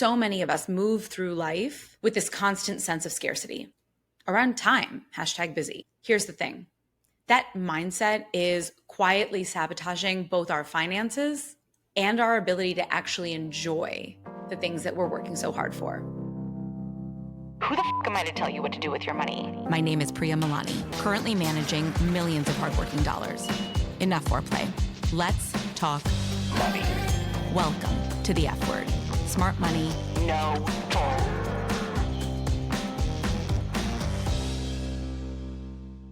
so many of us move through life with this constant sense of scarcity around time, #busy. Here's the thing. That mindset is quietly sabotaging both our finances and our ability to actually enjoy the things that we're working so hard for. Who the f am I to tell you what to do with your money? My name is Priya, currently managing millions of hardworking dollars. Enough foreplay. Let's talk Money. Welcome to the F word. Smart money. No bull.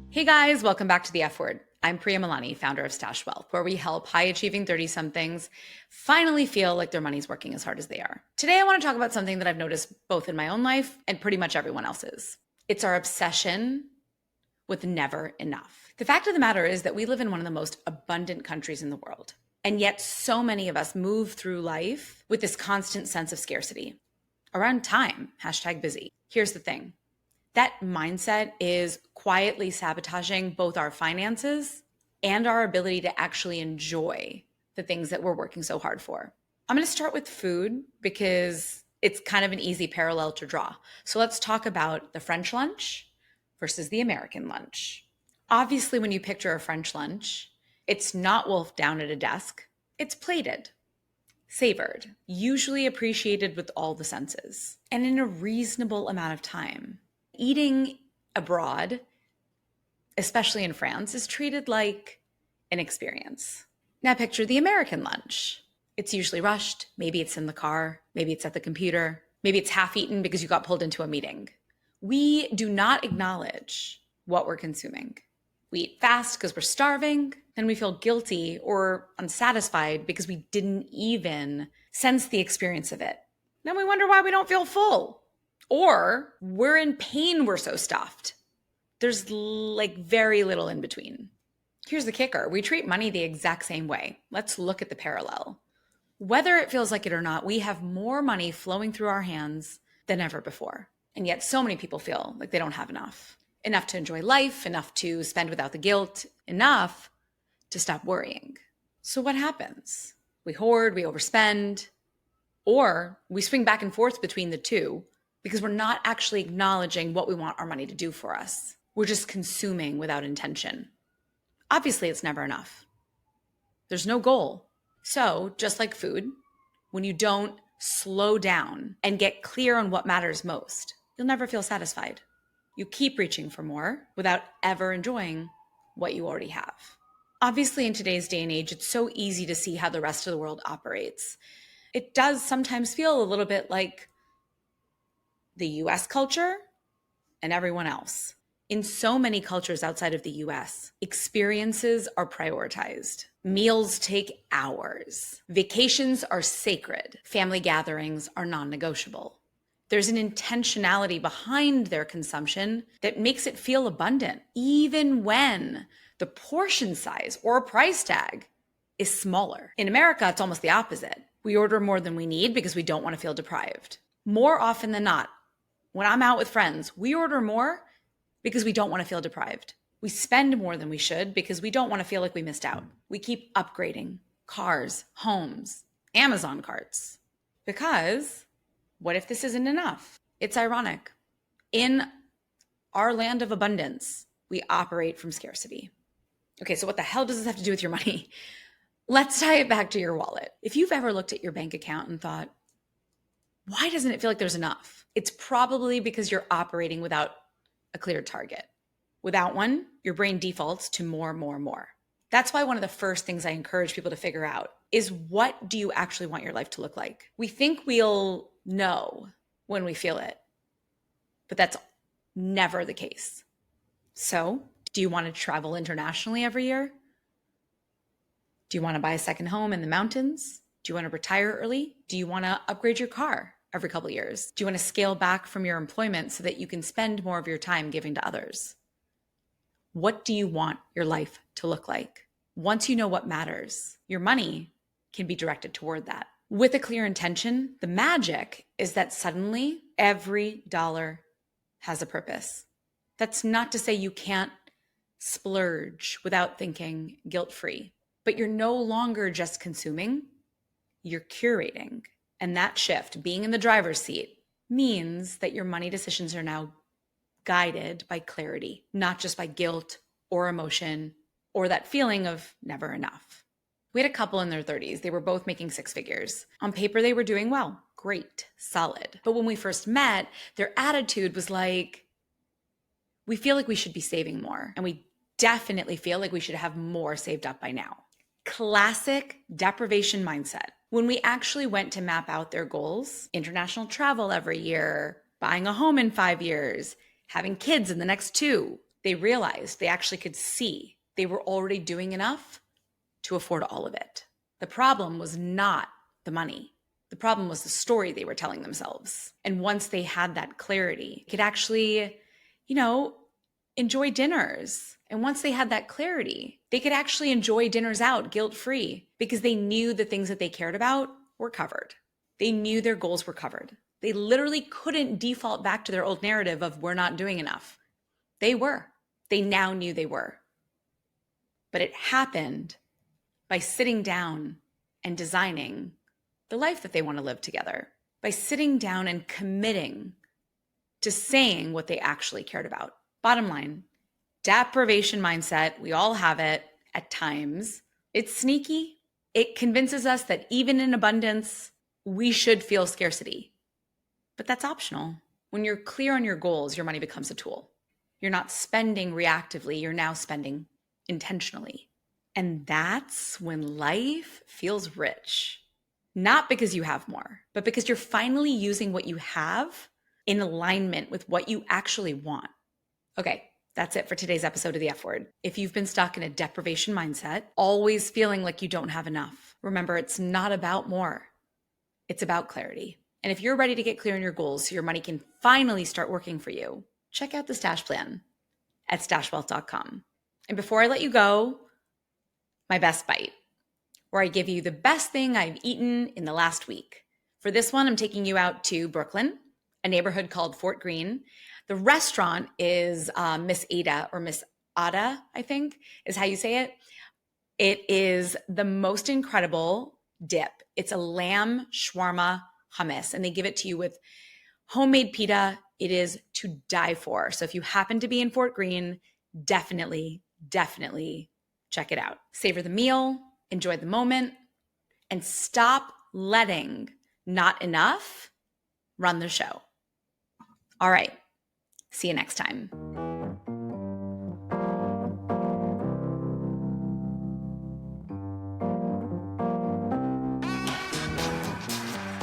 Hey guys, welcome back to the F word. I'm Priya, founder of Stash Wealth, where we help high-achieving 30-somethings finally feel like their money's working as hard as they are. Today, I want to talk about something that I've noticed both in my own life and pretty much everyone else's. It's our obsession with never enough. The fact of the matter is that we live in one of the most abundant countries in the world. And yet so many of us move through life with this constant sense of scarcity around time, #busy. Here's the thing. That mindset is quietly sabotaging both our finances and our ability to actually enjoy the things that we're working so hard for. I'm going to start with food because it's kind of an easy parallel to draw. So let's talk about the French lunch versus the American lunch. Obviously, when you picture a French lunch, it's not wolfed down at a desk. It's plated, savored, usually appreciated with all the senses, and in a reasonable amount of time. Eating abroad, especially in France, is treated like an experience. Now picture the American lunch. It's usually rushed. Maybe it's in the car. Maybe it's at the computer. Maybe it's half eaten because you got pulled into a meeting. We do not acknowledge what we're consuming. We eat fast because we're starving, and we feel guilty or unsatisfied because we didn't even sense the experience of it. Then we wonder why we don't feel full. Or we're in pain, we're so stuffed. There's very little in between. Here's the kicker. We treat money the exact same way. Let's look at the parallel. Whether it feels like it or not, we have more money flowing through our hands than ever before. And yet so many people feel like they don't have enough. Enough to enjoy life, enough to spend without the guilt, enough to stop worrying. So what happens? We hoard, we overspend, or we swing back and forth between the two because we're not actually acknowledging what we want our money to do for us. We're just consuming without intention. Obviously, it's never enough. There's no goal. So just like food, when you don't slow down and get clear on what matters most, you'll never feel satisfied. You keep reaching for more without ever enjoying what you already have. Obviously, in today's day and age, it's so easy to see how the rest of the world operates. It does sometimes feel a little bit like the US culture and everyone else. In so many cultures outside of the US, experiences are prioritized. Meals take hours. Vacations are sacred. Family gatherings are non-negotiable. There's an intentionality behind their consumption that makes it feel abundant, even when the portion size or price tag is smaller. In America, it's almost the opposite. We order more than we need because we don't want to feel deprived. More often than not, when I'm out with friends, we order more because we don't want to feel deprived. We spend more than we should because we don't want to feel like we missed out. We keep upgrading cars, homes, Amazon carts. Because what if this isn't enough? It's ironic. In our land of abundance, we operate from scarcity. Okay, so what the hell does this have to do with your money? Let's tie it back to your wallet. If you've ever looked at your bank account and thought, why doesn't it feel like there's enough? It's probably because you're operating without a clear target. Without one, your brain defaults to more, more, more. That's why one of the first things I encourage people to figure out is, what do you actually want your life to look like? We think we'll know when we feel it, but that's never the case. So, do you want to travel internationally every year? Do you want to buy a second home in the mountains? Do you want to retire early? Do you want to upgrade your car every couple of years? Do you want to scale back from your employment so that you can spend more of your time giving to others? What do you want your life to look like? Once you know what matters, your money can be directed toward that. With a clear intention, the magic is that suddenly every dollar has a purpose. That's not to say you can't splurge without thinking guilt-free, but you're no longer just consuming, you're curating. And that shift, being in the driver's seat, means that your money decisions are now guided by clarity, not just by guilt or emotion or that feeling of never enough. We had a couple in their 30s. They were both making six figures. On paper, they were doing well. Great, solid. But when we first met, their attitude was like, we feel like we should be saving more. And we definitely feel like we should have more saved up by now. Classic deprivation mindset. When we actually went to map out their goals, international travel every year, buying a home in 5 years, having kids in the next 2, they realized they actually could see they were already doing enough to afford all of it. The problem was not the money. The problem was the story they were telling themselves. And once they had that clarity, they could actually, enjoy dinners. And once they had that clarity, they could actually enjoy dinners out guilt-free because they knew the things that they cared about were covered. They knew their goals were covered. They literally couldn't default back to their old narrative of we're not doing enough. They were. They now knew they were. But it happened by sitting down and designing the life that they want to live together, by sitting down and committing to saying what they actually cared about. Bottom line, deprivation mindset, we all have it at times. It's sneaky. It convinces us that even in abundance, we should feel scarcity. But that's optional. When you're clear on your goals, your money becomes a tool. You're not spending reactively, you're now spending intentionally. And that's when life feels rich. Not because you have more, but because you're finally using what you have in alignment with what you actually want. Okay, that's it for today's episode of The F Word. If you've been stuck in a deprivation mindset, always feeling like you don't have enough, remember it's not about more. It's about clarity. And if you're ready to get clear on your goals so your money can finally start working for you, check out the Stash Plan at stashwealth.com. And before I let you go, my best bite, where I give you the best thing I've eaten in the last week. For this one, I'm taking you out to Brooklyn, a neighborhood called Fort Greene. The restaurant is Miss Ada, or Miss Ada, I think is how you say it. It is the most incredible dip. It's a lamb shawarma hummus, and they give it to you with homemade pita. It is to die for. So if you happen to be in Fort Greene, definitely check it out. Savor the meal, enjoy the moment, and stop letting not enough run the show. All right. See you next time.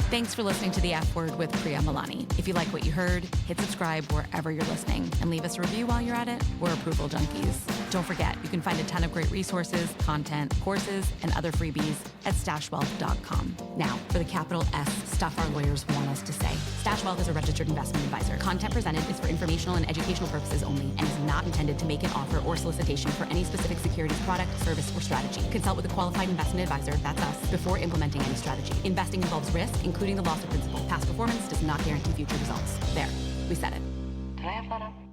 Thanks for listening to The F Word with Priya Milani. If you like what you heard, hit subscribe wherever you're listening and leave us a review while you're at it. We're approval junkies. Don't forget, you can find a ton of great resources, content, courses, and other freebies at stashwealth.com. Now, for the capital S stuff our lawyers want us to say. Stash Wealth is a registered investment advisor. Content presented is for informational and educational purposes only and is not intended to make an offer or solicitation for any specific securities, product, service, or strategy. Consult with a qualified investment advisor, that's us, before implementing any strategy. Investing involves risk, including the loss of principal. Past performance does not guarantee future results. There, we said it. Did I have that up?